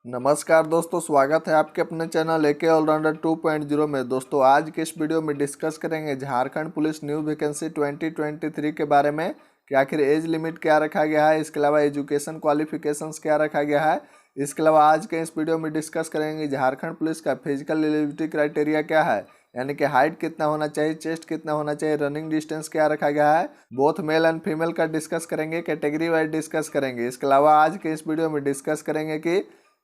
नमस्कार दोस्तों, स्वागत है आपके अपने चैनल एके ऑलराउंडर 2.0 में। दोस्तों आज के इस वीडियो में डिस्कस करेंगे झारखंड पुलिस न्यू वैकेंसी 2023 के बारे में कि आखिर एज लिमिट क्या रखा गया है, इसके अलावा एजुकेशन क्वालिफिकेशंस क्या रखा गया है। इसके अलावा आज के इस वीडियो में डिस्कस करेंगे झारखंड पुलिस का फिजिकल एलिजिबिलिटी क्राइटेरिया क्या है, यानी कि हाइट कितना होना चाहिए, चेस्ट कितना होना चाहिए, रनिंग डिस्टेंस क्या रखा गया है। बोथ मेल एंड फीमेल का डिस्कस करेंगे, कैटेगरी वाइज डिस्कस करेंगे। इसके अलावा आज के इस वीडियो में डिस्कस करेंगे कि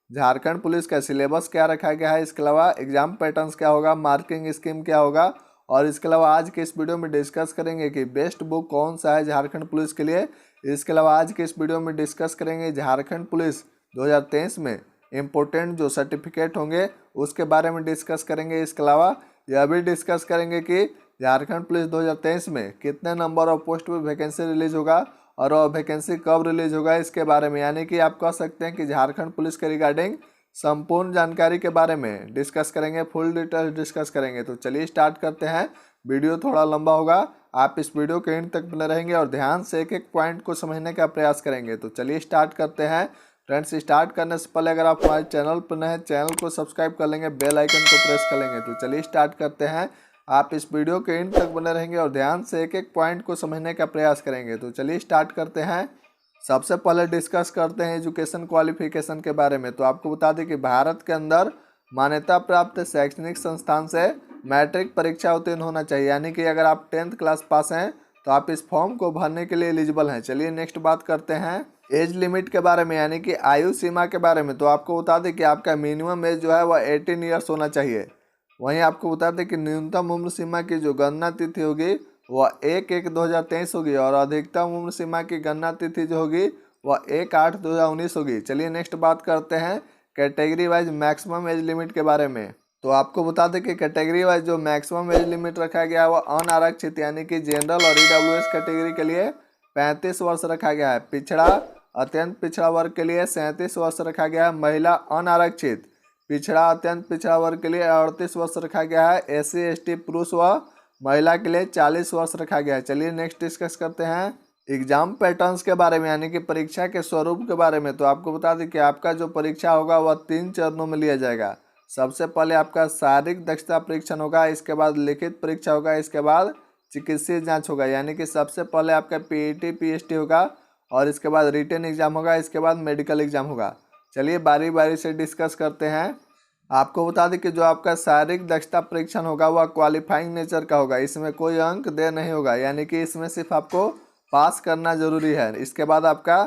झारखंड पुलिस का सिलेबस क्या रखा गया है, इसके अलावा एग्जाम पैटर्न्स क्या होगा, मार्किंग स्कीम क्या होगा। और इसके अलावा आज के इस वीडियो में डिस्कस करेंगे कि बेस्ट बुक कौन सा है झारखंड पुलिस के लिए। इसके अलावा आज के इस वीडियो में डिस्कस करेंगे झारखंड पुलिस 2023 में इम्पोर्टेंट जो सर्टिफिकेट होंगे उसके बारे में डिस्कस करेंगे। इसके अलावा यह भी डिस्कस करेंगे कि झारखंड पुलिस 2023 में कितने नंबर ऑफ पोस्ट पर वैकेंसी रिलीज होगा और वह वैकेंसी कब रिलीज होगा, इसके बारे में, यानी कि आप कह सकते हैं कि झारखंड पुलिस के रिगार्डिंग संपूर्ण जानकारी के बारे में डिस्कस करेंगे, फुल डिटेल डिस्कस करेंगे। तो चलिए स्टार्ट करते हैं। वीडियो थोड़ा लंबा होगा, आप इस वीडियो के एंड तक बने रहेंगे और ध्यान से एक एक पॉइंट को समझने का प्रयास करेंगे। तो चलिए स्टार्ट करते हैं। फ्रेंड्स, स्टार्ट करने से पहले अगर आप हमारे चैनल पर नए हैं, चैनल को सब्सक्राइब कर लेंगे, बेल आइकन को प्रेस कर लेंगे। तो चलिए स्टार्ट करते हैं। आप इस वीडियो के एंड तक बने रहेंगे और ध्यान से एक एक पॉइंट को समझने का प्रयास करेंगे। तो चलिए स्टार्ट करते हैं। सबसे पहले डिस्कस करते हैं एजुकेशन क्वालिफिकेशन के बारे में। तो आपको बता दें कि भारत के अंदर मान्यता प्राप्त शैक्षणिक संस्थान से मैट्रिक परीक्षा उत्तीर्ण होना चाहिए, यानी कि अगर आप 10th क्लास पास हैं तो आप इस फॉर्म को भरने के लिए एलिजिबल हैं। चलिए नेक्स्ट बात करते हैं एज लिमिट के बारे में, यानी कि आयु सीमा के बारे में। तो आपको बता दें कि आपका मिनिमम एज जो है वह 18 ईयर्स होना चाहिए। वहीं आपको बता दें कि न्यूनतम उम्र सीमा की जो गणना तिथि होगी वह 1/1/2023 होगी और अधिकतम उम्र सीमा की गणना तिथि जो होगी वह 1/8/2019 होगी। चलिए नेक्स्ट बात करते हैं category wise maximum age limit के बारे में। तो आपको बता दें कि कैटेगरी वाइज जो मैक्सिमम एज लिमिट रखा गया है वह अनारक्षित यानी कि जनरल और ईडब्ल्यूएस कैटेगरी के लिए 35 वर्ष रखा गया है। पिछड़ा अत्यंत पिछड़ा वर्ग के लिए 37 वर्ष रखा गया है। महिला अनारक्षित पिछड़ा अत्यंत पिछड़ा वर्ग के लिए 38 वर्ष रखा गया है। एससी एसटी पुरुष व महिला के लिए 40 वर्ष रखा गया है। चलिए नेक्स्ट डिस्कस करते हैं एग्जाम पैटर्न्स के बारे में, यानी कि परीक्षा के स्वरूप के बारे में। तो आपको बता दें कि आपका जो परीक्षा होगा वह 3 चरणों में लिया जाएगा। सबसे पहले आपका शारीरिक दक्षता परीक्षण होगा, इसके बाद लिखित परीक्षा होगा, इसके बाद चिकित्सीय जाँच होगा। यानी कि सबसे पहले आपका पीईटी पीएसटी होगा और इसके बाद रिटन एग्जाम होगा, इसके बाद मेडिकल एग्जाम होगा। चलिए बारी बारी से डिस्कस करते हैं। आपको बता दें कि जो आपका शारीरिक दक्षता परीक्षण होगा वह क्वालिफाइंग नेचर का होगा, इसमें कोई अंक दे नहीं होगा, यानी कि इसमें सिर्फ आपको पास करना जरूरी है। इसके बाद आपका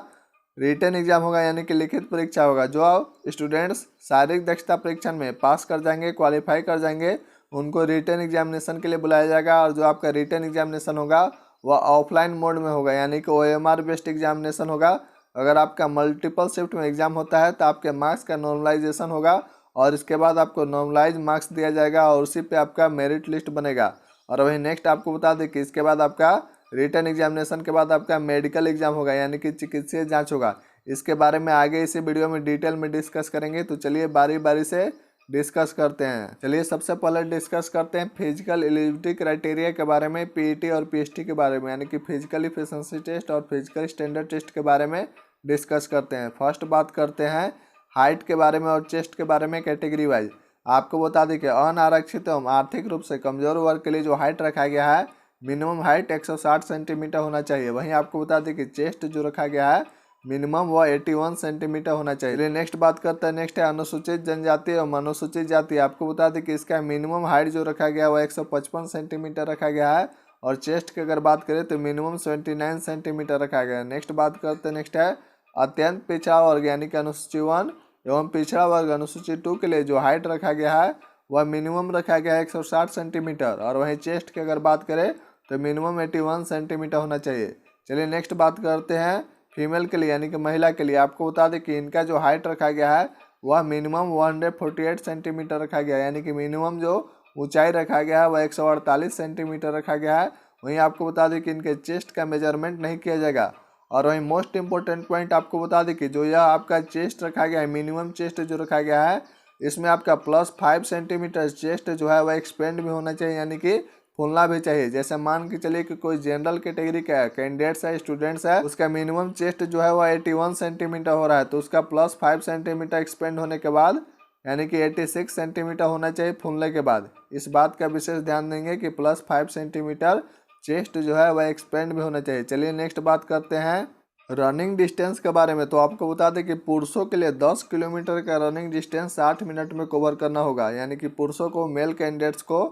रिटन एग्जाम होगा, यानी कि लिखित परीक्षा होगा। जो स्टूडेंट्स शारीरिक दक्षता परीक्षण में पास कर जाएंगे, क्वालिफाई कर जाएंगे, उनको रिटन एग्जामिनेशन के लिए बुलाया जाएगा। और जो आपका रिटन एग्जामिनेशन होगा वह ऑफलाइन मोड में होगा, यानी कि OMR बेस्ड एग्जामिनेशन होगा। अगर आपका मल्टीपल शिफ्ट में एग्जाम होता है तो आपके मार्क्स का नॉर्मलाइजेशन होगा और इसके बाद आपको नॉर्मलाइज मार्क्स दिया जाएगा और उसी पे आपका मेरिट लिस्ट बनेगा। और वही नेक्स्ट आपको बता दें कि इसके बाद आपका रिटन एग्जामिनेशन के बाद आपका मेडिकल एग्जाम होगा, यानी कि चिकित्सीय जांच होगा। इसके बारे में आगे इसी वीडियो में डिटेल में डिस्कस करेंगे। तो चलिए बारी बारी से डिस्कस करते हैं। चलिए सबसे पहले डिस्कस करते हैं फिजिकल एलिजिबिलिटी क्राइटेरिया के बारे में, पीईटी और पीएसटी के बारे में, यानी कि फिजिकल एफिशिएंसी टेस्ट और फिजिकल स्टैंडर्ड टेस्ट के बारे में डिस्कस करते हैं। फर्स्ट बात करते हैं हाइट के बारे में और चेस्ट के बारे में कैटेगरी वाइज। आपको बता दें कि अनारक्षित एवं आर्थिक रूप से कमजोर वर्ग के लिए जो हाइट रखा गया है मिनिमम हाइट 160 सेंटीमीटर होना चाहिए। वहीं आपको बता दें कि चेस्ट जो रखा गया है मिनिमम वह 81 सेंटीमीटर होना चाहिए। नेक्स्ट बात करते हैं, नेक्स्ट है अनुसूचित जनजाति एवं अनुसूचित जाति। आपको बता दें कि इसका मिनिमम हाइट जो रखा गया है वह 155 सेंटीमीटर रखा गया है और चेस्ट की अगर बात करें तो मिनिमम 79 सेंटीमीटर रखा गया है। नेक्स्ट बात करते हैं, नेक्स्ट है अत्यंत पिछड़ा वर्ग यानी कि अनुसूची 1 एवं पिछड़ा वर्ग अनुसूची 2 के लिए जो हाइट रखा गया है वह मिनिमम रखा गया है 160 सेंटीमीटर और वहीं चेस्ट की अगर बात करें तो मिनिमम 81 सेंटीमीटर होना चाहिए। चलिए नेक्स्ट बात करते हैं फीमेल के लिए, यानी कि महिला के लिए। आपको बता दें कि इनका जो हाइट रखा गया है वह मिनिमम 148 सेंटीमीटर रखा गया है, यानी कि मिनिमम जो ऊंचाई रखा गया है वह 148 सेंटीमीटर रखा गया है। वहीं आपको बता दें कि इनके चेस्ट का मेजरमेंट नहीं किया जाएगा। और वहीं मोस्ट इंपॉर्टेंट पॉइंट आपको बता दें कि जो यह आपका चेस्ट रखा गया है, मिनिमम चेस्ट जो रखा गया है, इसमें आपका +5 सेंटीमीटर चेस्ट जो है वह एक्सपेंड भी होना चाहिए, यानी कि फूलना भी चाहिए। जैसे मान के चलिए कि कोई जनरल कैटेगरी का है, कैंडिडेट्स है, स्टूडेंट्स है, उसका मिनिमम चेस्ट जो है वो 81 सेंटीमीटर हो रहा है, तो उसका +5 सेंटीमीटर एक्सपेंड होने के बाद यानी कि 86 सेंटीमीटर होना चाहिए फूलने के बाद। इस बात का विशेष ध्यान देंगे कि +5 सेंटीमीटर चेस्ट जो है वह एक्सपेंड भी होना चाहिए। चलिए नेक्स्ट बात करते हैं रनिंग डिस्टेंस के बारे में। तो आपको बता दें कि पुरुषों के लिए 10 किलोमीटर का रनिंग डिस्टेंस 60 मिनट में कवर करना होगा, यानी कि पुरुषों को, मेल कैंडिडेट्स को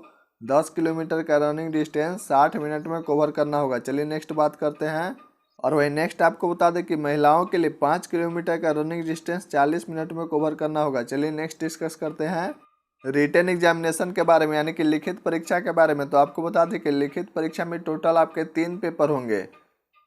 10 किलोमीटर का रनिंग डिस्टेंस 60 मिनट में कवर करना होगा। चलिए नेक्स्ट बात करते हैं। और वही नेक्स्ट आपको बता दें कि महिलाओं के लिए 5 किलोमीटर का रनिंग डिस्टेंस 40 मिनट में कवर करना होगा। चलिए नेक्स्ट डिस्कस करते हैं रिटन एग्जामिनेशन के बारे में, यानी कि लिखित परीक्षा के बारे में। तो आपको बता दें कि लिखित परीक्षा में टोटल आपके 3 पेपर होंगे।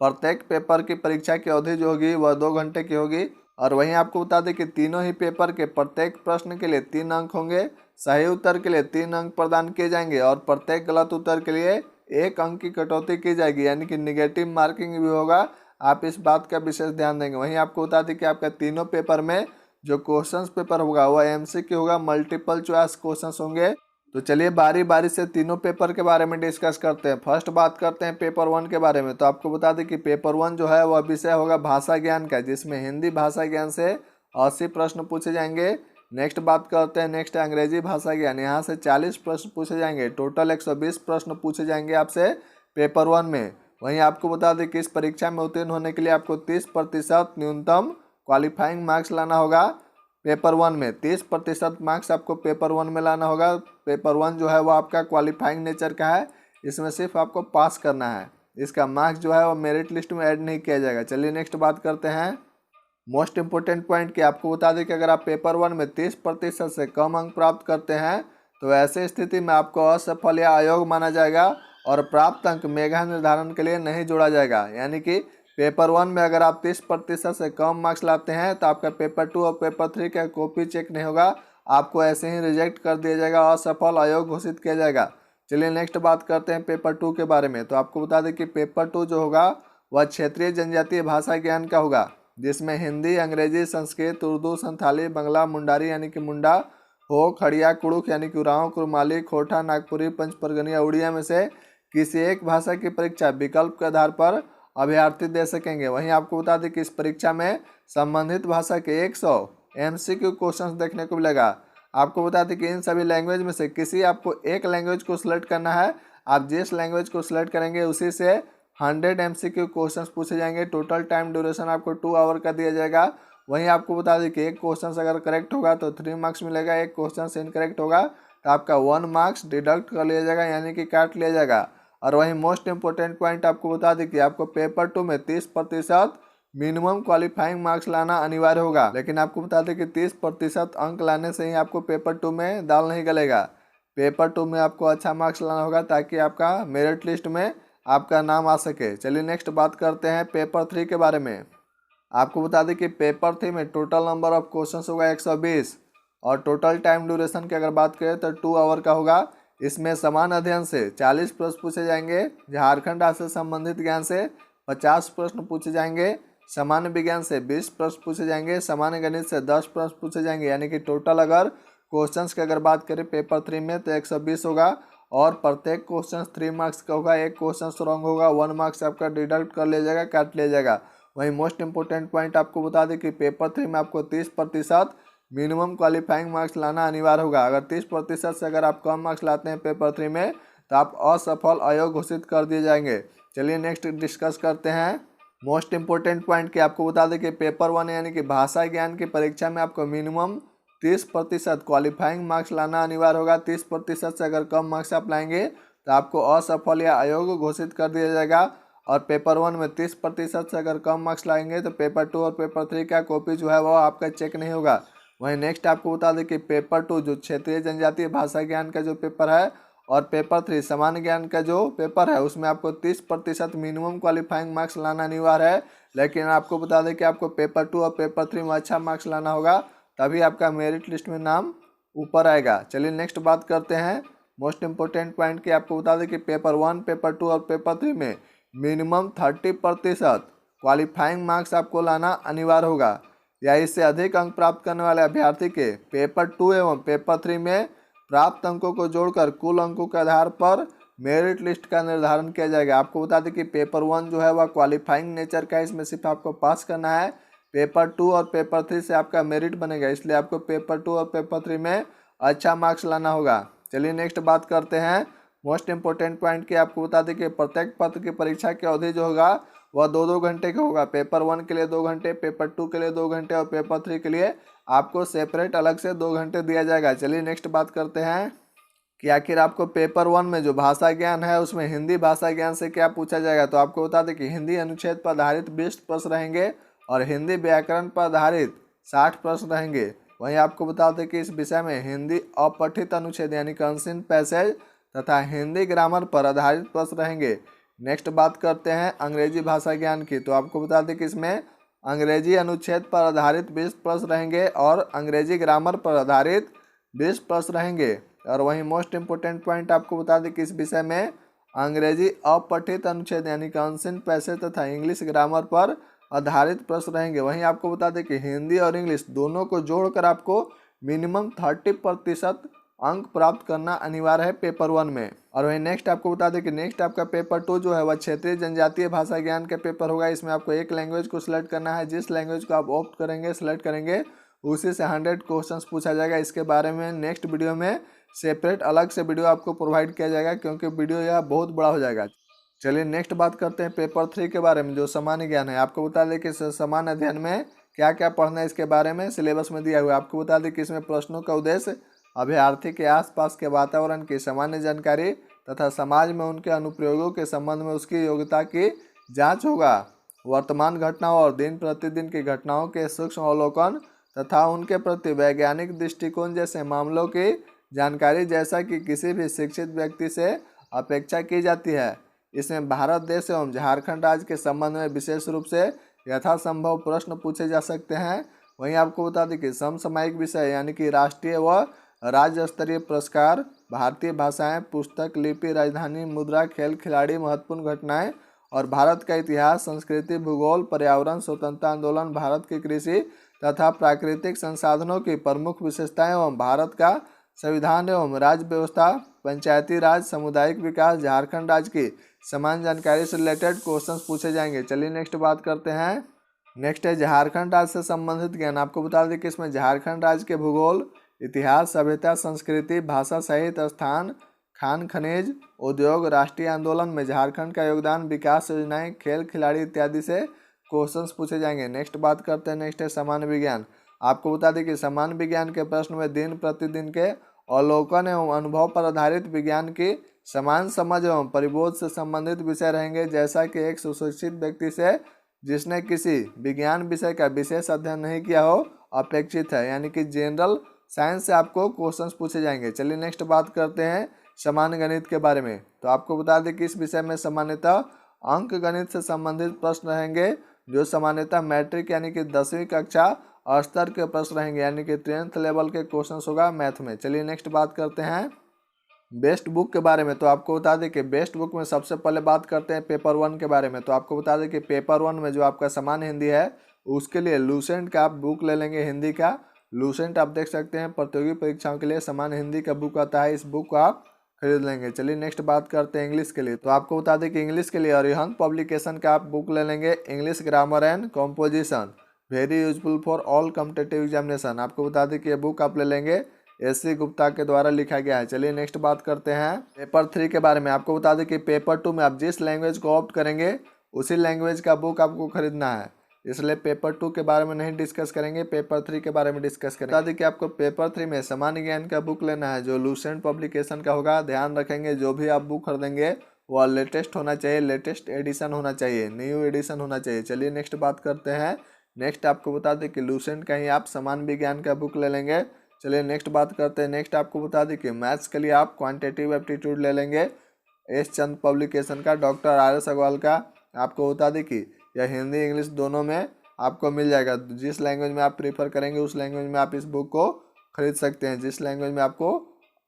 प्रत्येक पेपर की परीक्षा की अवधि जो होगी वह 2 घंटे की होगी। और वहीं आपको बता दें कि तीनों ही पेपर के प्रत्येक प्रश्न के लिए 3 अंक होंगे। सही उत्तर के लिए 3 अंक प्रदान किए जाएंगे और प्रत्येक गलत उत्तर के लिए 1 अंक की कटौती की जाएगी, यानी कि निगेटिव मार्किंग भी होगा। आप इस बात का विशेष ध्यान देंगे। वहीं आपको बता दें कि आपका तीनों पेपर में जो क्वेश्चंस पेपर होगा वह एमसीक्यू होगा, मल्टीपल चॉइस क्वेश्चंस होंगे। तो चलिए बारी बारी से तीनों पेपर के बारे में डिस्कस करते हैं। फर्स्ट बात करते हैं पेपर 1 के बारे में। तो आपको बता दें कि पेपर 1 जो है वह विषय होगा भाषा ज्ञान का, जिसमें हिंदी भाषा ज्ञान से 80 प्रश्न पूछे जाएंगे। नेक्स्ट बात करते हैं नेक्स्ट अंग्रेजी भाषा ज्ञान, यहाँ से 40 प्रश्न पूछे जाएंगे। टोटल 120 प्रश्न पूछे जाएंगे आपसे पेपर 1 में। वहीं आपको बता दें कि इस परीक्षा में उत्तीर्ण होने के लिए आपको 30% न्यूनतम क्वालिफाइंग मार्क्स लाना होगा। पेपर 1 में 30% मार्क्स आपको पेपर 1 में लाना होगा। पेपर 1 जो है वो आपका क्वालिफाइंग नेचर का है, इसमें सिर्फ आपको पास करना है, इसका मार्क्स जो है वो मेरिट लिस्ट में ऐड नहीं किया जाएगा। चलिए नेक्स्ट बात करते हैं मोस्ट इंपोर्टेंट पॉइंट की। आपको बता दें कि अगर आप पेपर 1 में 30% से कम अंक प्राप्त करते हैं तो ऐसे स्थिति में आपको असफल या अयोग्य माना जाएगा और प्राप्त अंक मेधा निर्धारण के लिए नहीं जोड़ा जाएगा। यानी कि पेपर 1 में अगर आप 30% से कम मार्क्स लाते हैं तो आपका पेपर 2 और पेपर 3 का कॉपी चेक नहीं होगा, आपको ऐसे ही रिजेक्ट कर दिया जाएगा, असफल अयोग्य घोषित किया जाएगा। चलिए नेक्स्ट बात करते हैं पेपर 2 के बारे में। तो आपको बता दें कि पेपर 2 जो होगा वह क्षेत्रीय जनजातीय भाषा ज्ञान का होगा, जिसमें हिंदी, अंग्रेजी, संस्कृत, उर्दू, संथाली, बंगला, मुंडारी यानी कि मुंडा, हो, खड़िया, कुड़ुख यानी कि उरांव, कुरमाली, खोटा, नागपुरी, पंचपरगनिया, उड़िया में से किसी एक भाषा की परीक्षा विकल्प के आधार पर अभ्यर्थी दे सकेंगे। वहीं आपको बता दें कि इस परीक्षा में संबंधित भाषा के 100 एमसीक्यू क्वेश्चंस देखने को मिलेगा। आपको बता दें कि इन सभी लैंग्वेज में से किसी आपको एक लैंग्वेज को सिलेक्ट करना है। आप जिस लैंग्वेज को सिलेक्ट करेंगे उसी से 100 एमसीक्यू क्वेश्चंस पूछे जाएंगे। टोटल टाइम ड्यूरेशन आपको 2 आवर का दिया जाएगा। वहीं आपको बता दें कि एक क्वेश्चन अगर करेक्ट होगा तो 3 मार्क्स मिलेगा, एक क्वेश्चन इनकरेक्ट होगा तो आपका 1 मार्क्स डिडक्ट कर लिया जाएगा, यानी कि काट लिया जाएगा। और वहीं मोस्ट इंपोर्टेंट पॉइंट आपको बता दें कि आपको पेपर 2 में 30% मिनिमम क्वालिफाइंग मार्क्स लाना अनिवार्य होगा। लेकिन आपको बता दें कि 30% अंक लाने से ही आपको पेपर 2 में दाल नहीं गलेगा। पेपर 2 में आपको अच्छा मार्क्स लाना होगा ताकि आपका मेरिट लिस्ट में आपका नाम आ सके। चलिए नेक्स्ट बात करते हैं पेपर 3 के बारे में। आपको बता दें कि पेपर 3 में टोटल नंबर ऑफ क्वेश्चंस होगा 120 और टोटल टाइम ड्यूरेशन की अगर बात करें तो 2 आवर का होगा। इसमें समान अध्ययन से 40 प्रश्न पूछे जाएंगे, झारखंड राज्य से संबंधित ज्ञान से 50 प्रश्न पूछे जाएंगे, सामान्य विज्ञान से 20 प्रश्न पूछे जाएंगे, सामान्य गणित से 10 प्रश्न पूछे जाएंगे। यानी कि टोटल अगर क्वेश्चंस की अगर बात करें पेपर 3 में तो 120 होगा और प्रत्येक क्वेश्चन 3 मार्क्स का होगा। एक क्वेश्चन रॉन्ग होगा 1 मार्क्स आपका डिडक्ट कर लिया जाएगा, काट लिया जाएगा। वहीं मोस्ट इंपोर्टेंट पॉइंट आपको बता दें कि पेपर 3 में आपको 30% मिनिमम क्वालिफाइंग मार्क्स लाना अनिवार्य होगा। अगर 30% से अगर आप कम मार्क्स लाते हैं पेपर 3 में तो आप असफल अयोग्य घोषित कर दिए जाएंगे। चलिए नेक्स्ट डिस्कस करते हैं मोस्ट इंपोर्टेंट पॉइंट की। आपको बता दें कि पेपर 1 यानी कि भाषा ज्ञान की परीक्षा में आपको मिनिमम 30% क्वालिफाइंग मार्क्स लाना अनिवार्य होगा। 30% से अगर कम मार्क्स आप लाएंगे तो आपको असफल या अयोग्य घोषित कर दिया जाएगा। और पेपर 1 में 30% से अगर कम मार्क्स लाएंगे तो पेपर 2 और पेपर 3 का कॉपी जो है वो आपका चेक नहीं होगा। वहीं नेक्स्ट आपको बता दें कि पेपर 2 जो क्षेत्रीय जनजातीय भाषा ज्ञान का जो पेपर है और पेपर 3 सामान्य ज्ञान का जो पेपर है उसमें आपको 30% मिनिमम क्वालिफाइंग मार्क्स लाना अनिवार्य है। लेकिन आपको बता दें कि आपको पेपर 2 और पेपर 3 में अच्छा मार्क्स लाना होगा, तभी आपका मेरिट लिस्ट में नाम ऊपर आएगा। चलिए नेक्स्ट बात करते हैं मोस्ट इंपोर्टेंट पॉइंट की। आपको बता दें कि पेपर 1, पेपर 2 और पेपर 3 में मिनिमम 30% क्वालिफाइंग मार्क्स आपको लाना अनिवार्य होगा, या इससे अधिक अंक प्राप्त करने वाले अभ्यर्थी के पेपर 2 एवं पेपर 3 में प्राप्त अंकों को जोड़कर कुल अंकों के आधार पर मेरिट लिस्ट का निर्धारण किया जाएगा। आपको बता दें कि पेपर 1 जो है वह क्वालिफाइंग नेचर का है, इसमें सिर्फ आपको पास करना है। पेपर 2 और पेपर 3 से आपका मेरिट बनेगा, इसलिए आपको पेपर 2 और पेपर 3 में अच्छा मार्क्स लाना होगा। चलिए नेक्स्ट बात करते हैं मोस्ट इंपॉर्टेंट पॉइंट की। आपको बता दें कि प्रत्येक पत्र की परीक्षा की अवधि जो होगा वह 2-2 घंटे का होगा। पेपर 1 के लिए 2 घंटे, पेपर 2 के लिए 2 घंटे और पेपर 3 के लिए आपको सेपरेट अलग से 2 घंटे दिया जाएगा। चलिए नेक्स्ट बात करते हैं कि आखिर आपको पेपर 1 में जो भाषा ज्ञान है उसमें हिंदी भाषा ज्ञान से क्या पूछा जाएगा। तो आपको बता दें कि हिंदी अनुच्छेद पर आधारित 20 प्रश्न रहेंगे और हिंदी व्याकरण पर आधारित 60 प्रश्न रहेंगे। वहीं आपको बता दें कि इस विषय में हिंदी अपठित अनुच्छेद यानी अनसीन पैसेज तथा हिंदी ग्रामर पर आधारित प्रश्न रहेंगे। नेक्स्ट बात करते हैं अंग्रेजी भाषा ज्ञान की। तो आपको बता दें कि इसमें अंग्रेजी अनुच्छेद पर आधारित 20 प्रश्न रहेंगे और अंग्रेजी ग्रामर पर आधारित 20 प्रश्न रहेंगे। और वहीं मोस्ट इंपोर्टेंट पॉइंट आपको बता दें कि इस विषय में अंग्रेजी अपठित अनुच्छेद यानी अनसीन पैसेज तथा इंग्लिश ग्रामर पर आधारित प्रश्न रहेंगे। वहीं आपको बता दें कि हिंदी और इंग्लिश दोनों को जोड़कर आपको मिनिमम 30% अंक प्राप्त करना अनिवार्य है पेपर 1 में। और वहीं नेक्स्ट आपको बता दें कि नेक्स्ट आपका पेपर 2 जो है वह क्षेत्रीय जनजातीय भाषा ज्ञान का पेपर होगा। इसमें आपको एक लैंग्वेज को सिलेक्ट करना है, जिस लैंग्वेज को आप ऑप्ट करेंगे सिलेक्ट करेंगे उसी से 100 क्वेश्चंस पूछा जाएगा। इसके बारे में नेक्स्ट वीडियो में सेपरेट अलग से वीडियो आपको प्रोवाइड किया जाएगा, क्योंकि वीडियो यह बहुत बड़ा हो जाएगा। चलिए नेक्स्ट बात करते हैं पेपर 3 के बारे में जो सामान्य ज्ञान है। आपको बता दें कि सामान्य अध्ययन में क्या क्या पढ़ना है इसके बारे में सिलेबस में दिया हुआ है। आपको बता दें कि इसमें प्रश्नों का उद्देश्य अभ्यर्थी के आसपास के वातावरण की सामान्य जानकारी तथा समाज में उनके अनुप्रयोगों के संबंध में उसकी योग्यता की जांच होगा। वर्तमान घटनाओं और दिन प्रतिदिन की घटनाओं के सूक्ष्म अवलोकन तथा उनके प्रति वैज्ञानिक दृष्टिकोण जैसे मामलों की जानकारी जैसा कि किसी भी शिक्षित व्यक्ति से अपेक्षा की जाती है। इसमें भारत देश एवं झारखंड राज्य के संबंध में विशेष रूप से यथासंभव प्रश्न पूछे जा सकते हैं। वहीं आपको बता दें कि समसामयिक विषय यानी कि राष्ट्रीय व राज्य स्तरीय पुरस्कार, भारतीय भाषाएं, पुस्तक, लिपि, राजधानी, मुद्रा, खेल, खिलाड़ी, महत्वपूर्ण घटनाएं और भारत का इतिहास, संस्कृति, भूगोल, पर्यावरण, स्वतंत्रता आंदोलन, भारत की कृषि तथा प्राकृतिक संसाधनों की प्रमुख विशेषताएं एवं भारत का संविधान एवं राज्य व्यवस्था, पंचायती राज, सामुदायिक विकास, झारखंड राज्य की समान जानकारी से रिलेटेड क्वेश्चंस पूछे जाएंगे। चलिए नेक्स्ट बात करते हैं। नेक्स्ट है झारखंड राज्य से संबंधित ज्ञान। आपको बता दें कि इसमें झारखंड राज्य के भूगोल, इतिहास, सभ्यता, संस्कृति, भाषा, साहित्य, स्थान, खान खनिज, उद्योग, राष्ट्रीय आंदोलन में झारखंड का योगदान, विकास योजनाएं, खेल खिलाड़ी इत्यादि से क्वेश्चंस पूछे जाएंगे। नेक्स्ट बात करते हैं। नेक्स्ट है सामान्य विज्ञान। आपको बता दें कि सामान्य विज्ञान के प्रश्न में दिन प्रतिदिन के अवलोकन एवं अनुभव पर आधारित विज्ञान की समान समझ एवं परिबोध से संबंधित विषय रहेंगे, जैसा कि एक सुशिक्षित व्यक्ति से जिसने किसी विज्ञान विषय का विशेष अध्ययन नहीं किया हो अपेक्षित है, यानी कि जनरल साइंस से आपको क्वेश्चंस पूछे जाएंगे। चलिए नेक्स्ट बात करते हैं सामान्य गणित के बारे में। तो आपको बता दें कि इस विषय में सामान्यतः अंक गणित से संबंधित प्रश्न रहेंगे, जो सामान्यतः मैट्रिक यानी कि 10वीं कक्षा स्तर के प्रश्न रहेंगे, यानी कि 10th लेवल के क्वेश्चंस होगा मैथ में। चलिए नेक्स्ट बात करते हैं बेस्ट बुक के बारे में। तो आपको बता दें कि बेस्ट बुक में सबसे पहले बात करते हैं पेपर 1 के बारे में। तो आपको बता दें कि पेपर 1 में जो आपका सामान्य हिंदी है उसके लिए लूसेंट का आप बुक ले लेंगे हिंदी का। लूसेंट आप देख सकते हैं प्रतियोगी परीक्षाओं के लिए सामान्य हिंदी का बुक आता है, इस बुक को आप खरीद लेंगे। चलिए नेक्स्ट बात करते हैं इंग्लिश के लिए। तो आपको बता दें कि इंग्लिश के लिए अरिहंत पब्लिकेशन का आप बुक ले लेंगे, English grammar and composition, very useful for all competitive examination. आपको बता दें कि ये बुक आप ले लेंगे, एस.सी. गुप्ता के द्वारा लिखा गया है। चलिए नेक्स्ट बात करते हैं पेपर 3 के बारे में। आपको बता दें कि पेपर 2 में आप जिस लैंग्वेज को ऑप्ट करेंगे उसी लैंग्वेज का बुक आपको खरीदना है, इसलिए पेपर 2 के बारे में नहीं डिस्कस करेंगे, पेपर 3 के बारे में डिस्कस करेंगे। बता दें कि आपको पेपर 3 में सामान्य ज्ञान का बुक लेना है, जो लूसेंट पब्लिकेशन का होगा। ध्यान रखेंगे जो भी आप बुक खरीदेंगे वह लेटेस्ट होना चाहिए, लेटेस्ट एडिशन होना चाहिए, न्यू एडिशन होना चाहिए। चलिए नेक्स्ट बात करते हैं। नेक्स्ट आपको बता दें कि लूसेंट का ही आप सामान्य विज्ञान का बुक ले लेंगे। चलिए नेक्स्ट बात करते हैं। नेक्स्ट आपको बता दें कि मैथ्स के लिए आप क्वांटिटेटिव एप्टीट्यूड ले लेंगे एस चंद पब्लिकेशन का, डॉक्टर आर.एस. अग्रवाल का। आपको बता दें कि यह हिंदी इंग्लिश दोनों में आपको मिल जाएगा। जिस लैंग्वेज में आप प्रीफर करेंगे उस लैंग्वेज में आप इस बुक को खरीद सकते हैं। जिस लैंग्वेज में आपको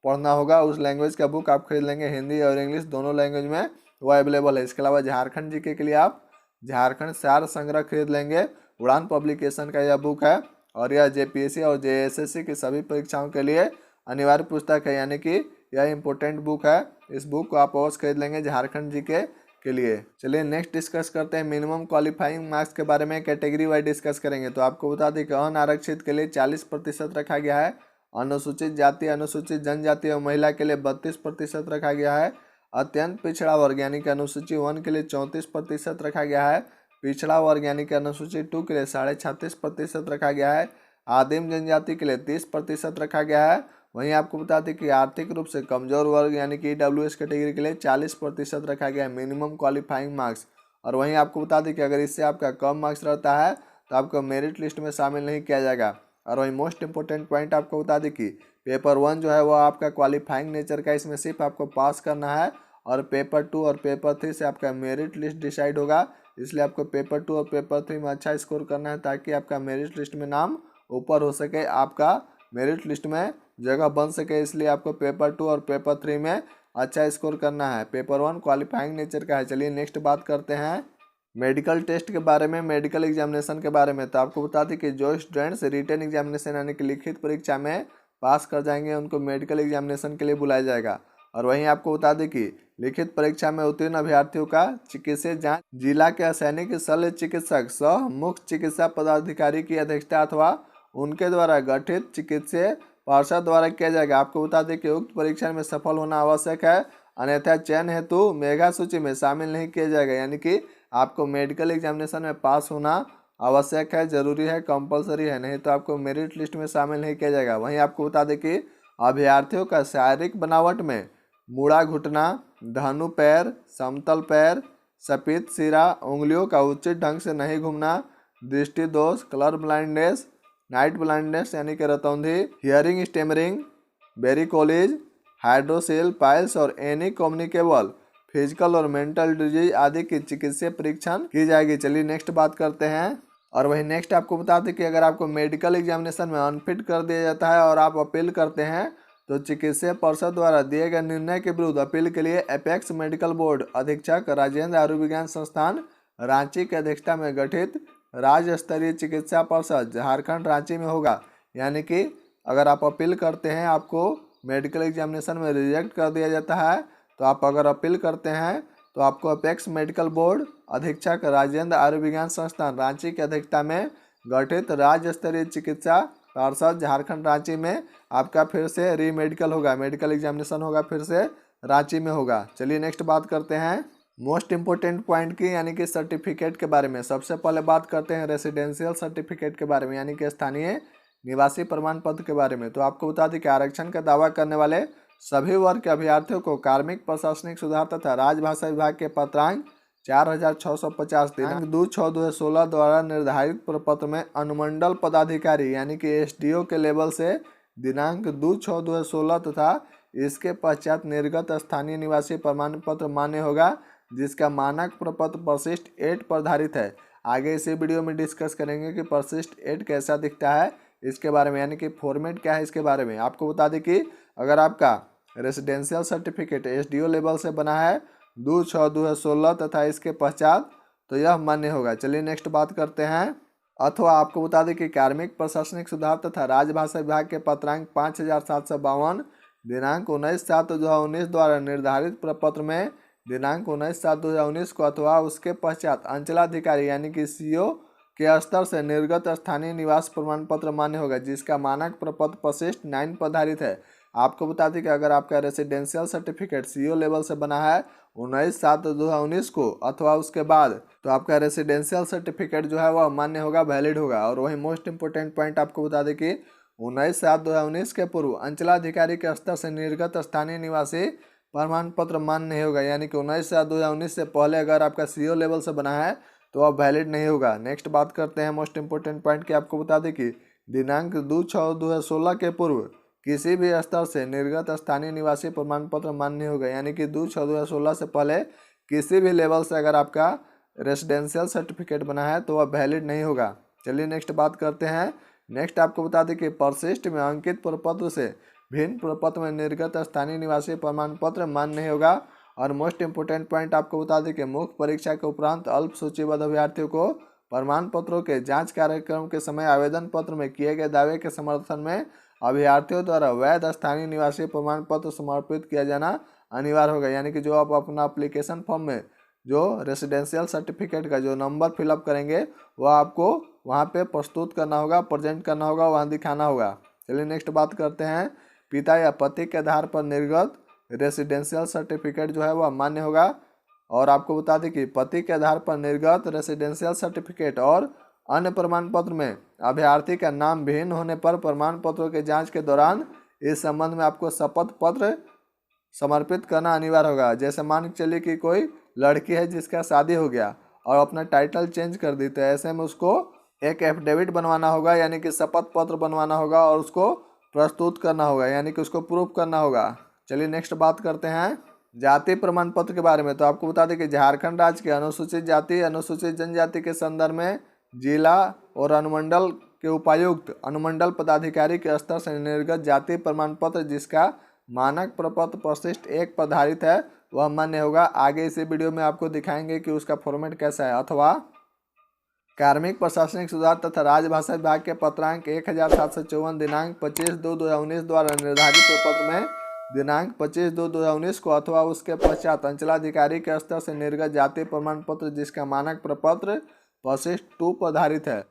पढ़ना होगा उस लैंग्वेज का बुक आप खरीद लेंगे, हिंदी और इंग्लिश दोनों लैंग्वेज में वो अवेलेबल है। इसके अलावा झारखंड जीके के लिए आप झारखंड सार संग्रह खरीद लेंगे, उड़ान पब्लिकेशन का यह बुक है और यह जेपीएससी और जेएसएससी की सभी परीक्षाओं के लिए अनिवार्य पुस्तक है, यानी कि यह इंपॉर्टेंट बुक है, इस बुक को आप अवश्य खरीद लेंगे झारखंड जीके के लिए। चलिए नेक्स्ट डिस्कस करते हैं मिनिमम क्वालिफाइंग मार्क्स के बारे में, कैटेगरी वाइज डिस्कस करेंगे। तो आपको बता दें कि अनारक्षित के लिए 40% रखा गया है, अनुसूचित जाति अनुसूचित जनजाति और महिला के लिए 32% रखा गया है, अत्यंत पिछड़ा वर्ग यानी कि अनुसूची 1 के लिए 34% रखा गया है, पिछड़ा वर्ग यानी कि अनुसूची 2 के लिए 36.5% रखा गया है, आदिम जनजाति के लिए 30% रखा गया है। वहीं आपको बता दें कि आर्थिक रूप से कमजोर वर्ग यानी कि EWS कैटेगरी के लिए 40% रखा गया है मिनिमम क्वालिफाइंग मार्क्स। और वहीं आपको बता दें कि अगर इससे आपका कम मार्क्स रहता है तो आपको मेरिट लिस्ट में शामिल नहीं किया जाएगा। और वहीं मोस्ट इंपॉर्टेंट पॉइंट आपको बता दें कि पेपर 1 जो है वो आपका क्वालिफाइंग नेचर का, इसमें सिर्फ आपको पास करना है, और पेपर 2 और पेपर 3 से आपका मेरिट लिस्ट डिसाइड होगा। इसलिए आपको पेपर 2 और पेपर 3 में अच्छा स्कोर करना है ताकि आपका मेरिट लिस्ट में नाम ऊपर हो सके, आपका मेरिट लिस्ट में जगह बन सके। इसलिए आपको पेपर 2 और पेपर 3 में अच्छा स्कोर करना है। पेपर 1 क्वालिफाइंग नेचर का है। चलिए नेक्स्ट बात करते हैं मेडिकल टेस्ट के बारे में, मेडिकल एग्जामिनेशन के बारे में। तो आपको बता दें कि जो स्टूडेंट्स रिटन एग्जामिनेशन यानी कि लिखित परीक्षा में पास कर जाएंगे उनको मेडिकल एग्जामिनेशन के लिए बुलाया जाएगा। और वहीं आपको बता दें कि लिखित परीक्षा में उत्तीर्ण अभ्यर्थियों का चिकित्सीय जांच जिला के सैनिक शल्य चिकित्सक सह मुख्य चिकित्सा पदाधिकारी की अध्यक्षता अथवा उनके द्वारा गठित चिकित्सीय पार्षद द्वारा किया जाएगा। आपको बता दें कि उक्त परीक्षा में सफल होना आवश्यक है, अन्यथा चयन हेतु मेगा सूची में शामिल नहीं किया जाएगा। यानी कि आपको मेडिकल एग्जामिनेशन में पास होना आवश्यक है, जरूरी है, कंपलसरी है, नहीं तो आपको मेरिट लिस्ट में शामिल नहीं किया जाएगा। वहीं आपको बता दें कि अभ्यर्थियों का शारीरिक बनावट में मुड़ा घुटना, धनु पैर, समतल पैर, सफेद सिरा, उंगलियों का उचित ढंग से नहीं घूमना, दृष्टि दोष, कलर ब्लाइंडनेस, नाइट ब्लाइंडनेस यानी कि रतौंधी, हियरिंग स्टेमरिंग, वेरिकोलिज, हाइड्रोसेल पाइल्स और एनी कम्युनिकेबल फिजिकल और मेंटल डिजीज आदि की चिकित्सीय परीक्षण की जाएगी। चलिए नेक्स्ट बात करते हैं। और वही नेक्स्ट आपको बता दें कि अगर आपको मेडिकल एग्जामिनेशन में अनफिट कर दिया जाता है और आप अपील करते हैं तो चिकित्सीय परिषद द्वारा दिए गए निर्णय के विरुद्ध अपील के लिए एपेक्स मेडिकल बोर्ड अधीक्षक राजेंद्र आयुर्विज्ञान संस्थान रांची की अध्यक्षता में गठित राज्य स्तरीय चिकित्सा परिषद झारखंड रांची में होगा। यानी कि अगर आप अपील करते हैं, आपको मेडिकल एग्जामिनेशन में रिजेक्ट कर दिया जाता है, तो आप अगर अपील करते हैं तो आपको अपेक्स मेडिकल बोर्ड अधीक्षक राजेंद्र आयुर्विज्ञान संस्थान रांची की अध्यक्षता में गठित राज्य स्तरीय चिकित्सा पार्षद झारखंड रांची में आपका फिर से री मेडिकल होगा, मेडिकल एग्जामिनेशन होगा, फिर से रांची में होगा। चलिए नेक्स्ट बात करते हैं मोस्ट इंपोर्टेंट पॉइंट की, यानी कि सर्टिफिकेट के बारे में। सबसे पहले बात करते हैं रेसिडेंशियल सर्टिफिकेट के बारे में, यानी कि स्थानीय निवासी प्रमाण पत्र के बारे में। तो आपको बता दें कि आरक्षण का दावा करने वाले सभी वर्ग के अभ्यर्थियों को कार्मिक प्रशासनिक सुधार तथा राजभाषा विभाग के पत्रांक 4650 दिनांक 2/6/2016 द्वारा निर्धारित प्रपत्र में अनुमंडल पदाधिकारी यानी कि SDO के लेवल से दिनांक 2/6/2016 तथा इसके पश्चात निर्गत स्थानीय निवासी प्रमाण पत्र मान्य होगा, जिसका मानक प्रपत्र परिशिष्ट 8 पर आधारित है। आगे इसी वीडियो में डिस्कस करेंगे कि परिशिष्ट 8 कैसा दिखता है इसके बारे में, यानी कि फॉर्मेट क्या है इसके बारे में। आपको बता दें कि अगर आपका रेसिडेंशियल सर्टिफिकेट SDO लेवल से बना है 2/6/2016 तथा इसके पश्चात, तो यह मान्य होगा। चलिए नेक्स्ट बात करते हैं। अथवा आपको बता दें कि कार्मिक प्रशासनिक सुधार तथा राजभाषा विभाग के पत्रांक 5752 दिनांक 19/7/2019 द्वारा निर्धारित प्रपत्र में दिनांक 19/7/2019 को अथवा उसके पश्चात अंचलाधिकारी यानी कि CO के स्तर से निर्गत स्थानीय निवास प्रमाण पत्र मान्य होगा, जिसका मानक प्रपत्र परिशिष्ट 9 पर आधारित है। आपको बता दें कि अगर आपका रेसिडेंशियल सर्टिफिकेट CO लेवल से बना है 19/7/2019 को अथवा उसके बाद, तो आपका रेसिडेंशियल सर्टिफिकेट जो है वह मान्य होगा, वैलिड होगा। और वही मोस्ट इंपोर्टेंट पॉइंट आपको बता दें कि 19/7/2019 के पूर्व अंचलाधिकारी के स्तर से निर्गत स्थानीय निवासी प्रमाण पत्र मान्य नहीं होगा, यानी कि 19/7/2019 से पहले अगर आपका CO लेवल से बना है तो अब वैलिड नहीं होगा। नेक्स्ट बात करते हैं मोस्ट इंपोर्टेंट पॉइंट की। आपको बता दें कि दिनांक 2/6/2016 के पूर्व किसी भी स्तर से निर्गत स्थानीय निवासी प्रमाण पत्र मान्य होगा, यानी कि 2/6/2016 से पहले किसी भी लेवल से अगर आपका रेसिडेंशियल सर्टिफिकेट बना है तो वह वैलिड नहीं होगा। चलिए नेक्स्ट बात करते हैं। नेक्स्ट आपको बता दें कि परिशिष्ट में अंकित प्रपत्र से भिन्न प्रपत्र में निर्गत स्थानीय निवासी प्रमाण पत्र मान्य नहीं होगा। और मोस्ट इंपोर्टेंट पॉइंट आपको बता दें कि मुख्य परीक्षा के उपरांत अल्प सूचीबद्ध अभ्यर्थियों को प्रमाण पत्रों के जांच कार्यक्रम के समय आवेदन पत्र में किए गए दावे के समर्थन में अभ्यर्थियों द्वारा वैध स्थानीय निवासी प्रमाण पत्र समर्पित किया जाना अनिवार्य होगा। यानी कि जो आप अपना एप्लीकेशन फॉर्म में जो रेसिडेंशियल सर्टिफिकेट का जो नंबर फिलअप करेंगे वह आपको वहाँ पे प्रस्तुत करना होगा, प्रेजेंट करना होगा, वहाँ दिखाना होगा। चलिए नेक्स्ट बात करते हैं। पिता या पति के आधार पर निर्गत रेसिडेंशियल सर्टिफिकेट जो है वह मान्य होगा। और आपको बता दें कि पति के आधार पर निर्गत रेसिडेंशियल सर्टिफिकेट और अन्य प्रमाण पत्र में अभ्यर्थी का नाम भिन्न होने पर प्रमाण पत्रों की जांच के दौरान इस संबंध में आपको शपथ पत्र समर्पित करना अनिवार्य होगा। जैसे मान के चलिए कि कोई लड़की है जिसका शादी हो गया और अपना टाइटल चेंज कर दी, तो ऐसे में उसको एक एफिडेविट बनवाना होगा, यानी कि शपथ पत्र बनवाना होगा और उसको प्रस्तुत करना होगा, यानी कि उसको प्रूफ करना होगा। चलिए नेक्स्ट बात करते हैं जाति प्रमाण पत्र के बारे में। तो आपको बता दें कि झारखंड राज्य के अनुसूचित जाति अनुसूचित जनजाति के संदर्भ में जिला और अनुमंडल के उपायुक्त अनुमंडल पदाधिकारी के स्तर से निर्गत जाति प्रमाण पत्र जिसका मानक प्रपत्र परिशिष्ट 1 पर आधारित है वह मान्य होगा। आगे इसी वीडियो में आपको दिखाएंगे कि उसका फॉर्मेट कैसा है। अथवा कार्मिक प्रशासनिक सुधार तथा राजभाषा विभाग के पत्रांक 1754 दिनांक 25/2/2019 द्वारा निर्धारित प्रपत्र में दिनांक 25/2/2019 को अथवा उसके पश्चात अंचलाधिकारी के स्तर से निर्गत जाति प्रमाण पत्र जिसका मानक प्रपत्र परिशिष्ट 2 पर आधारित है।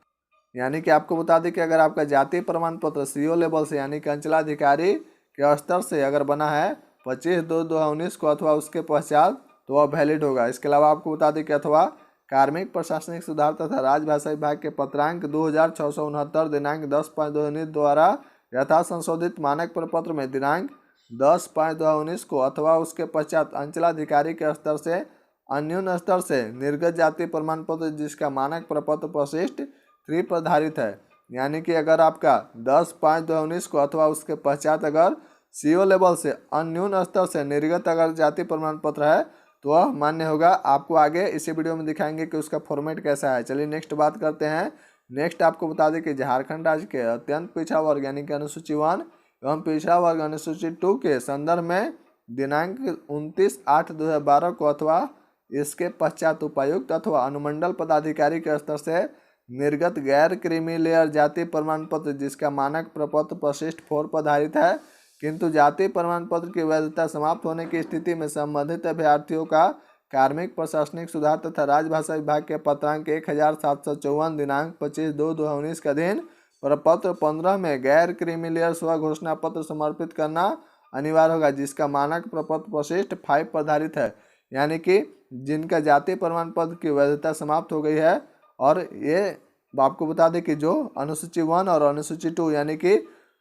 यानी कि आपको बता दें कि अगर आपका जाति प्रमाण पत्र सीओ लेवल से यानी कि अंचलाधिकारी के स्तर से अगर बना है 25/2/2019 को अथवा उसके पश्चात तो वह वैलिड होगा। इसके अलावा आपको बता दें कि अथवा कार्मिक प्रशासनिक सुधार तथा राजभाषा विभाग के पत्रांक 2669 दिनांक 10/5/2019 द्वारा यथा संशोधित मानक प्रपत्र में दिनांक 10/5/2019 को अथवा उसके पश्चात अंचलाधिकारी के स्तर से अन्यून स्तर से निर्गत जाति प्रमाण पत्र जिसका मानक प्रपत्र परिशिष्ट 3 पर आधारित है। यानी कि अगर आपका 10/5/2019 को अथवा उसके पश्चात अगर सीओ लेवल से अन्यून स्तर से निर्गत अगर जाति प्रमाण पत्र है तो वह मान्य होगा। आपको आगे इसी वीडियो में दिखाएंगे कि उसका फॉर्मेट कैसा है। चलिए नेक्स्ट बात करते हैं। नेक्स्ट आपको बता दें कि झारखंड राज्य के अत्यंत पिछड़ा वर्ग यानी कि अनुसूची 1 एवं पिछड़ा वर्ग अनुसूची 2 के संदर्भ में दिनांक 29/8/2012 को अथवा इसके पश्चात उपायुक्त अथवा अनुमंडल पदाधिकारी के स्तर से निर्गत गैर क्रीमी लेयर जाति प्रमाण पत्र जिसका मानक प्रपत्र परिशिष्ट 4 पर आधारित है, किंतु जाति प्रमाण पत्र की वैधता समाप्त होने की स्थिति में संबंधित अभ्यर्थियों का कार्मिक प्रशासनिक सुधार तथा राजभाषा विभाग के पत्रांक 1754 दिनांक 25/2/2019 के अधीन प्रपत्र 15 में गैर क्रीमिलियर स्व घोषणा पत्र समर्पित करना अनिवार्य होगा जिसका मानक प्रपत्र परिशिष्ट 5 पर आधारित है। यानी कि जिनका जाति प्रमाण पत्र की वैधता समाप्त हो गई है और ये आपको बता दें कि जो अनुसूची 1 और अनुसूची 2 यानी कि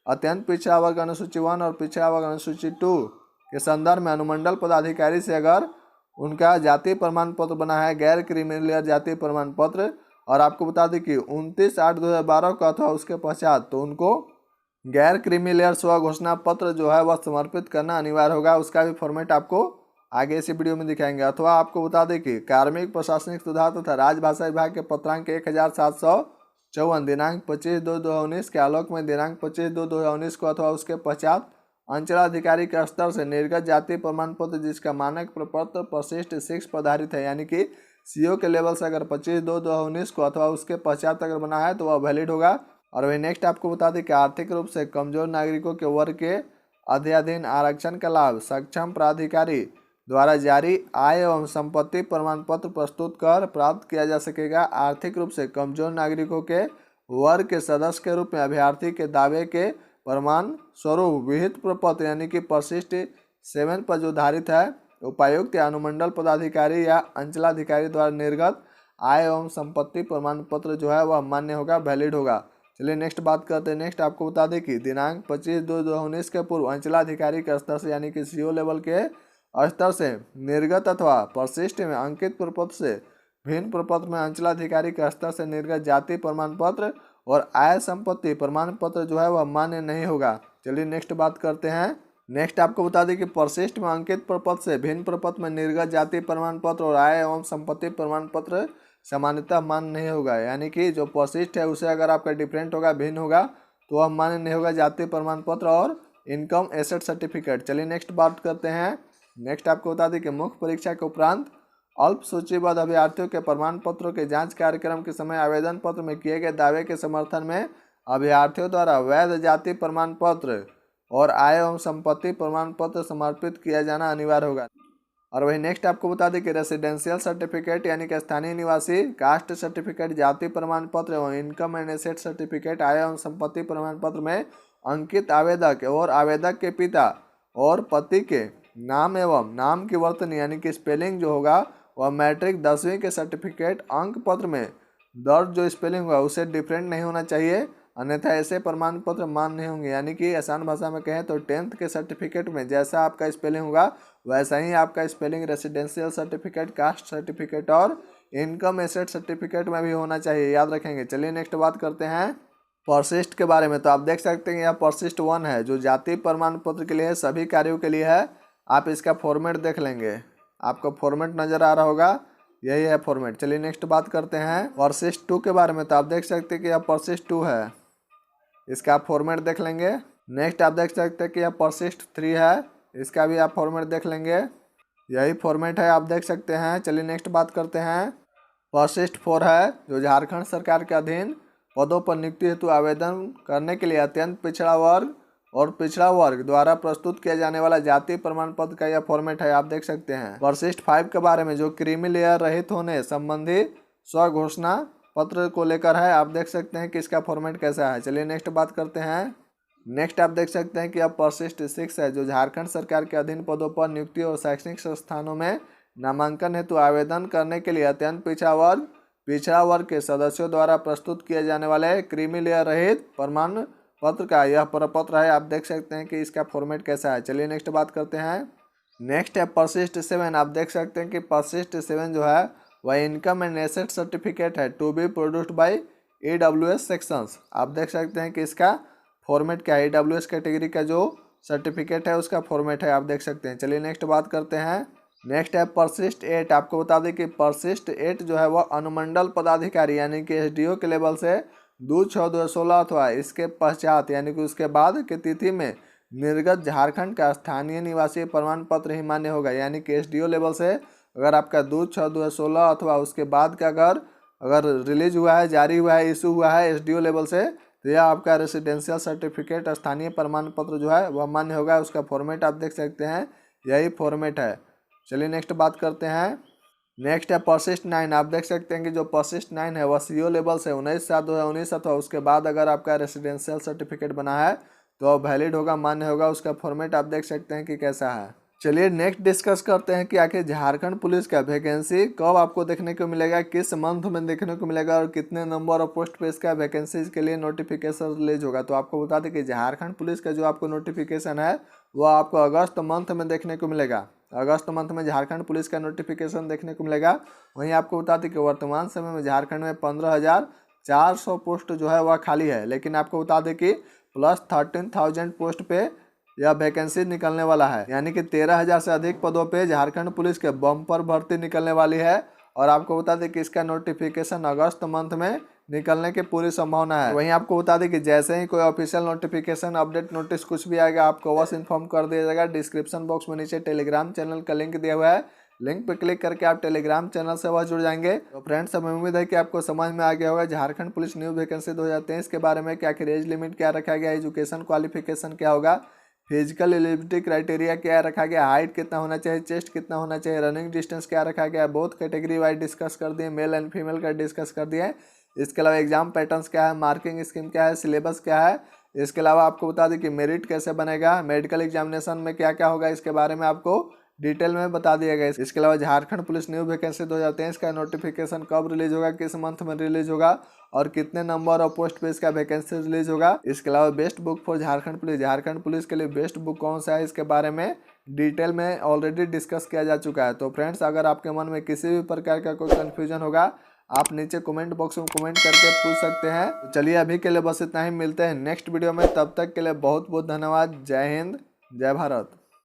अत्यंत पिछड़ा वर्ग अनुसूची 1 और पिछड़ा वर्ग अनुसूची 2 के संदर्भ में अनुमंडल पदाधिकारी से अगर उनका जाति प्रमाण पत्र बना है गैर क्रीमिलियर जाति प्रमाण पत्र और आपको बता दें कि 29/8/2012 का अथवा उसके पश्चात तो उनको गैर क्रीमिलियर स्व घोषणा पत्र जो है वह समर्पित करना अनिवार्य होगा। उसका भी फॉर्मेट आपको आगे इसी वीडियो में दिखाएंगे। अथवा आपको बता दें कि कार्मिक प्रशासनिक सुधार तथा राजभाषा विभाग के पत्रांक 1754 दिनांक 25/2/2019 के आलोक में दिनांक 25/2/2019 को अथवा उसके पश्चात अंचलाधिकारी के स्तर से निर्गत जाति प्रमाण पत्र जिसका मानक प्रपत्र परिशिष्ट 6 पर आधारित है। यानी कि सीओ के लेवल से अगर 25/2/2019 को अथवा उसके पश्चात अगर बना है तो वह वैलिड होगा। और वही नेक्स्ट आपको बता दें कि आर्थिक रूप से कमजोर नागरिकों के वर्ग के अध्ययन आरक्षण का लाभ सक्षम प्राधिकारी द्वारा जारी आय एवं संपत्ति प्रमाण पत्र प्रस्तुत कर प्राप्त किया जा सकेगा। आर्थिक रूप से कमजोर नागरिकों के वर्ग के सदस्य के रूप में अभ्यर्थी के दावे के प्रमाण स्वरूप विहित प्रपत्र यानी कि परिशिष्ट 7 पर जो धारित है उपायुक्त या अनुमंडल पदाधिकारी या अंचलाधिकारी द्वारा निर्गत आय एवं संपत्ति प्रमाण पत्र जो है वह मान्य होगा, वैलिड होगा। चलिए नेक्स्ट बात करते हैं। नेक्स्ट आपको बता दें कि दिनांक 25/2/2019 के पूर्व अंचलाधिकारी के स्तर से यानी कि सीओ लेवल के स्तर से निर्गत अथवा परिशिष्ट में अंकित प्रपत्र से भिन्न प्रपत्र में अंचलाधिकारी के स्तर से निर्गत जाति प्रमाण पत्र और आय संपत्ति प्रमाण पत्र जो है वह मान्य नहीं होगा। चलिए नेक्स्ट बात करते हैं। नेक्स्ट आपको बता दें कि परिशिष्ट में अंकित प्रपत्र से भिन्न प्रपत्र में निर्गत जाति प्रमाण पत्र और आय एवं संपत्ति प्रमाण पत्र सामान्यतः मान्य नहीं होगा। यानी कि जो परिशिष्ट है उसे अगर आपका डिफरेंट होगा, भिन्न होगा तो वह मान्य नहीं होगा जाति प्रमाण पत्र और इनकम एसेट सर्टिफिकेट। चलिए नेक्स्ट बात करते हैं। नेक्स्ट आपको बता दें कि मुख्य परीक्षा के उपरांत अल्प सूचीबद्ध अभ्यर्थियों के प्रमाण पत्रों के जांच कार्यक्रम के समय आवेदन पत्र में किए गए दावे के समर्थन में अभ्यर्थियों द्वारा वैध जाति प्रमाण पत्र और आय एवं संपत्ति प्रमाण पत्र समर्पित किया जाना अनिवार्य होगा। और वही नेक्स्ट आपको बता दें कि रेसिडेंशियल सर्टिफिकेट यानी कि स्थानीय निवासी, कास्ट सर्टिफिकेट, जाति प्रमाण पत्र एवं इनकम एंड एसेट सर्टिफिकेट, आय एवं संपत्ति प्रमाण पत्र में अंकित आवेदक और आवेदक के पिता और पति के नाम एवं नाम की वर्तनी यानी कि स्पेलिंग जो होगा वह मैट्रिक 10वीं के सर्टिफिकेट अंक पत्र में दर्ज जो स्पेलिंग होगा उसे डिफरेंट नहीं होना चाहिए, अन्यथा ऐसे प्रमाण पत्र मान्य नहीं होंगे। यानी कि आसान भाषा में कहें तो 10th के सर्टिफिकेट में जैसा आपका स्पेलिंग होगा वैसा ही आपका spelling residential certificate, caste certificate और इनकम एसेट सर्टिफिकेट में भी होना चाहिए, याद रखेंगे। चलिए नेक्स्ट बात करते हैं परसिस्ट के बारे में। तो आप देख सकते हैं यह परसिस्ट 1 है जो जाति प्रमाण पत्र के लिए है, सभी कार्यों के लिए है। आप इसका फॉर्मेट देख लेंगे, आपको फॉर्मेट नज़र आ रहा होगा, यही है फॉर्मेट। चलिए नेक्स्ट बात करते हैं परसिस्ट 2 के बारे में। तो आप देख सकते हैं कि यह परसिस्ट 2 है, इसका आप फॉर्मेट देख लेंगे। नेक्स्ट आप देख सकते हैं कि यह परसिस्ट 3 है, इसका भी आप फॉर्मेट देख लेंगे, यही फॉर्मेट है, आप देख सकते हैं। चलिए नेक्स्ट बात करते हैं परसिस्ट 4 है जो झारखंड सरकार के अधीन पदों पर नियुक्ति हेतु आवेदन करने के लिए अत्यंत पिछड़ा वर्ग और पिछड़ा वर्ग द्वारा प्रस्तुत किया जाने वाला जाति प्रमाण पत्र का यह फॉर्मेट है, आप देख सकते हैं। परसिस्ट 5 के बारे में जो क्रीमी लेयर रहित होने संबंधी स्वघोषणा पत्र को लेकर है, आप देख सकते हैं कि इसका फॉर्मेट कैसा है। चलिए नेक्स्ट बात करते हैं। नेक्स्ट आप देख सकते हैं कि अब परसिस्ट 6 है जो झारखंड सरकार के अधीन पदों पर नियुक्ति और शैक्षणिक संस्थानों में नामांकन हेतु आवेदन करने के लिए अत्यंत पिछड़ा वर्ग के सदस्यों द्वारा प्रस्तुत किए जाने वाले क्रीमी लेयर रहित प्रमाण पत्र का यह प्रपत्र है, आप देख सकते हैं कि इसका फॉर्मेट कैसा है। चलिए नेक्स्ट बात करते हैं। नेक्स्ट है परसिस्ट 7। आप देख सकते हैं कि परसिस्ट 7 जो है वह इनकम एंड एसेट सर्टिफिकेट है to be produced by EWS sections. आप देख सकते हैं कि इसका फॉर्मेट क्या है, EWS कैटेगरी का जो सर्टिफिकेट है उसका फॉर्मेट है, आप देख सकते हैं। चलिए नेक्स्ट बात करते हैं। नेक्स्ट है परसिस्ट 8। आपको बता दें कि परसिस्ट 8 जो है वह अनुमंडल पदाधिकारी यानी कि SDO के लेवल से 2/6/2016 अथवा इसके पश्चात यानी कि उसके बाद के तिथि में निर्गत झारखंड का स्थानीय निवासी प्रमाण पत्र ही मान्य होगा। यानी कि SDO लेवल से अगर आपका 2/6/2016 अथवा उसके बाद का अगर रिलीज हुआ है, जारी हुआ है, इशू हुआ है SDO लेवल से, तो यह आपका रेसिडेंशियल सर्टिफिकेट स्थानीय प्रमाण पत्र जो है वह मान्य होगा। उसका फॉर्मेट आप देख सकते हैं, यही फॉर्मेट है। चलिए नेक्स्ट बात करते हैं। नेक्स्ट है परसिस्ट 9। आप देख सकते हैं कि जो परसिस्ट 9 है वह CO लेवल से 19/7/2019 अथवा उसके बाद अगर आपका रेसिडेंशियल सर्टिफिकेट बना है तो वैलिड होगा, मान्य होगा। उसका फॉर्मेट आप देख सकते हैं कि कैसा है। चलिए नेक्स्ट डिस्कस करते हैं कि आखिर झारखंड पुलिस का वैकेंसी कब आपको देखने को मिलेगा, किस मंथ में देखने को मिलेगा और कितने नंबर ऑफ पोस्ट पे इसका वैकेंसीज के लिए नोटिफिकेशन रिलीज होगा। तो आपको बता दें कि झारखंड पुलिस का जो आपको नोटिफिकेशन है वह आपको अगस्त मंथ में देखने को मिलेगा। अगस्त मंथ में झारखंड पुलिस का नोटिफिकेशन देखने को मिलेगा। वहीं आपको बता दें कि वर्तमान समय में झारखंड में 15,400 पोस्ट जो है वह खाली है, लेकिन आपको बता दें कि प्लस 13,000 पोस्ट पे यह वैकेंसी निकलने वाला है, यानी कि 13,000 से अधिक पदों पे झारखंड पुलिस के बम्पर भर्ती निकलने वाली है। और आपको बता दें कि इसका नोटिफिकेशन अगस्त मंथ में निकलने की पूरी संभावना है। वहीं आपको बता दें कि जैसे ही कोई ऑफिशियल नोटिफिकेशन, अपडेट, नोटिस कुछ भी आएगा आपको अवश्य इन्फॉर्म कर दिया जाएगा। डिस्क्रिप्शन बॉक्स में नीचे टेलीग्राम चैनल का लिंक दिया हुआ है, लिंक पर क्लिक करके आप टेलीग्राम चैनल से वह जुड़ जाएंगे। तो फ्रेंड्स, हमें उम्मीद है कि आपको समझ में आ गया होगा झारखंड पुलिस न्यू वैकेंसी 2023 के बारे में कि आखिर एज लिमिट क्या रखा गया, एजुकेशन क्वालिफिकेशन क्या होगा, फिजिकल एलिजिबिलिटी क्राइटेरिया क्या रखा गया, हाइट कितना होना चाहिए, चेस्ट कितना होना चाहिए, रनिंग डिस्टेंस क्या रखा गया, बहुत कैटेगरी वाइज डिस्कस कर दिए, मेल एंड फीमेल का डिस्कस कर दिए। इसके अलावा एग्जाम पैटर्न्स क्या है, मार्किंग स्कीम क्या है, सिलेबस क्या है। इसके अलावा आपको बता दें कि मेरिट कैसे बनेगा, मेडिकल एग्जामिनेशन में क्या क्या होगा, इसके बारे में आपको डिटेल में बता दिया गया। इसके अलावा झारखंड पुलिस न्यू वैकेंसी 2023 का नोटिफिकेशन कब रिलीज होगा, किस मंथ में रिलीज होगा और कितने नंबर और पोस्ट पे इसका वैकेंसी रिलीज होगा। इसके अलावा best book for Jharkhand police के लिए बेस्ट बुक कौन सा है, इसके बारे में डिटेल में ऑलरेडी डिस्कस किया जा चुका है। तो फ्रेंड्स, अगर आपके मन में किसी भी प्रकार का कोई कन्फ्यूजन होगा आप नीचे कमेंट बॉक्स में कमेंट करके पूछ सकते हैं। तो चलिए अभी के लिए बस इतना ही, मिलते हैं नेक्स्ट वीडियो में। तब तक के लिए बहुत बहुत धन्यवाद। जय हिंद, जय भारत।